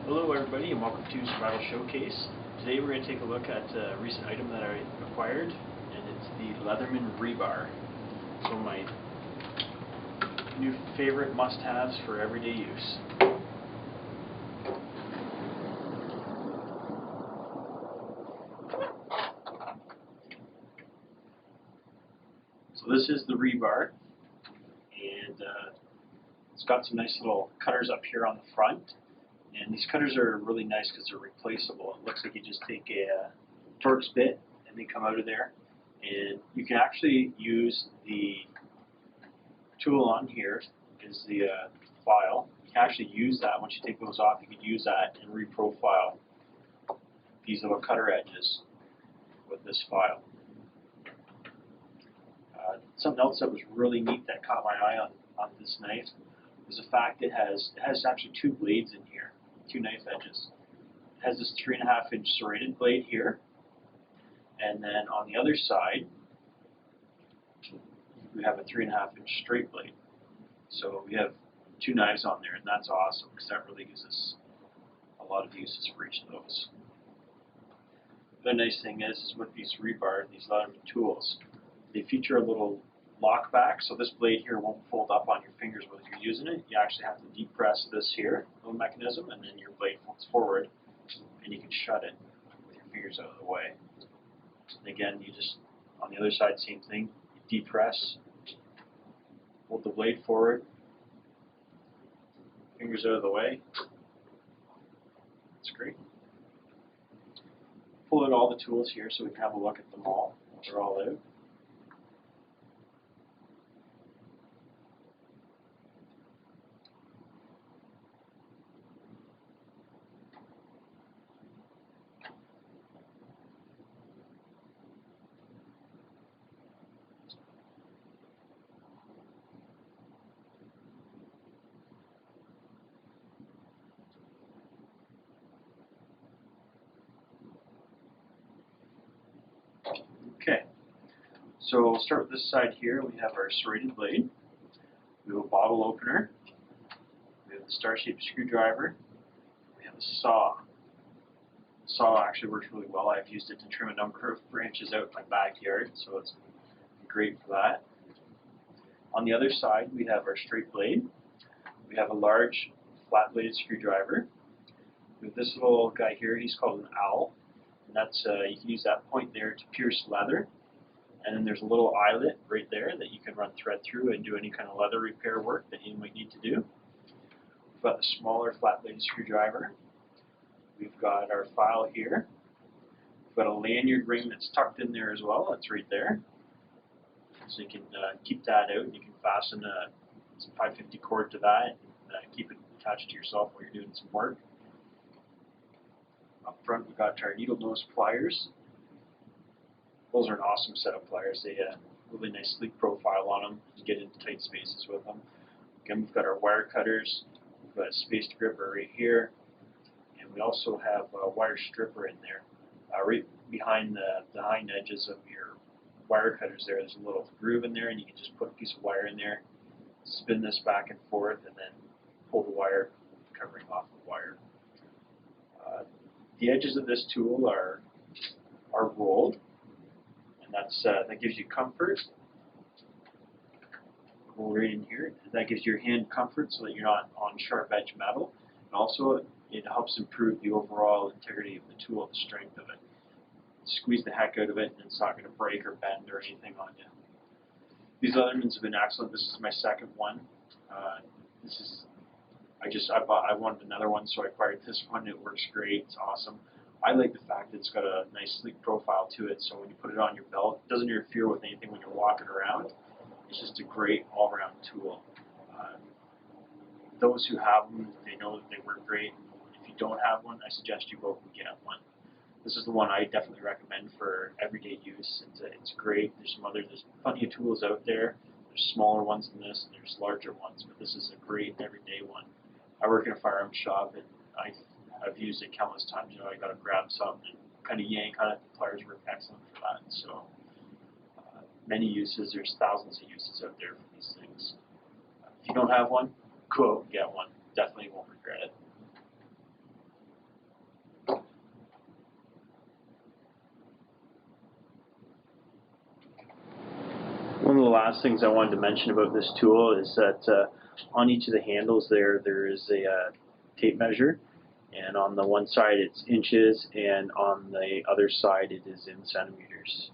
Hello everybody and welcome to Survival Showcase. Today we're going to take a look at a recent item that I acquired, and it's the Leatherman Rebar. So my new favorite must-haves for everyday use. So this is the rebar, and it's got some nice little cutters up here on the front. And these cutters are really nice because they're replaceable. It looks like you just take a Torx bit and they come out of there. And you can actually use the tool on here is the file. You can actually use that. Once you take those off, you can use that and reprofile these little cutter edges with this file. Something else that was really neat that caught my eye on this knife is the fact it has actually two blades in here. Two knife edges. It has this 3.5-inch serrated blade here, and then on the other side we have a 3.5-inch straight blade. So we have two knives on there, and that's awesome because that really gives us a lot of uses for each of those. The nice thing is with these rebar, these Leatherman tools, they feature a little lock back, so this blade here won't fold up on your fingers while you're using it. You actually have to depress this here little mechanism, and then your blade folds forward, and you can shut it with your fingers out of the way. And again, you just, on the other side, same thing. You depress, hold the blade forward, fingers out of the way. That's great. Pull out all the tools here so we can have a look at them all. They're all out. Okay, so we'll start with this side here. We have our serrated blade. We have a bottle opener. We have the star-shaped screwdriver. We have a saw. The saw actually works really well. I've used it to trim a number of branches out in my backyard, so it's great for that. On the other side, we have our straight blade. We have a large flat-bladed screwdriver. We have this little guy here. He's called an owl. And that's you can use that point there to pierce leather, and then there's a little eyelet right there that you can run thread through and do any kind of leather repair work that you might need to do. We've got the smaller flat-bladed screwdriver. We've got our file here. We've got a lanyard ring that's tucked in there as well. That's right there, so you can keep that out. You can fasten some 550 cord to that and keep it attached to yourself while you're doing some work. Up front, we've got our needle nose pliers. Those are an awesome set of pliers. They have a really nice sleek profile on them. You can get into tight spaces with them. Again, we've got our wire cutters. We've got a spaced gripper right here. And we also have a wire stripper in there. Right behind the hind edges of your wire cutters there's a little groove in there, and you can just put a piece of wire in there, spin this back and forth, and then pull the wire covering off the wire. The edges of this tool are rolled, and that gives you comfort. Go right in here. That gives your hand comfort so that you're not on sharp edge metal, and also it helps improve the overall integrity of the tool, the strength of it. Squeeze the heck out of it, and it's not going to break or bend or anything on you. These Leathermans have been excellent. This is my second one. I wanted another one, so I acquired this one. It works great. It's awesome. I like the fact that it's got a nice sleek profile to it, so when you put it on your belt, it doesn't interfere with anything when you're walking around. It's just a great all-around tool. Those who have them, they know that they work great. If you don't have one, I suggest you go and get one. This is the one I definitely recommend for everyday use. It's great. There's plenty of tools out there. There's smaller ones than this, and there's larger ones, but this is a great everyday one. I work in a firearms shop, and I've used it countless times. You know, I got to grab something and kind of yank on it. The pliers work excellent for that. So many uses. There's thousands of uses out there for these things. If you don't have one, go out and get one. Definitely won't regret it. last things I wanted to mention about this tool is that on each of the handles there is a tape measure, and on the one side it's inches, and on the other side it is in centimeters.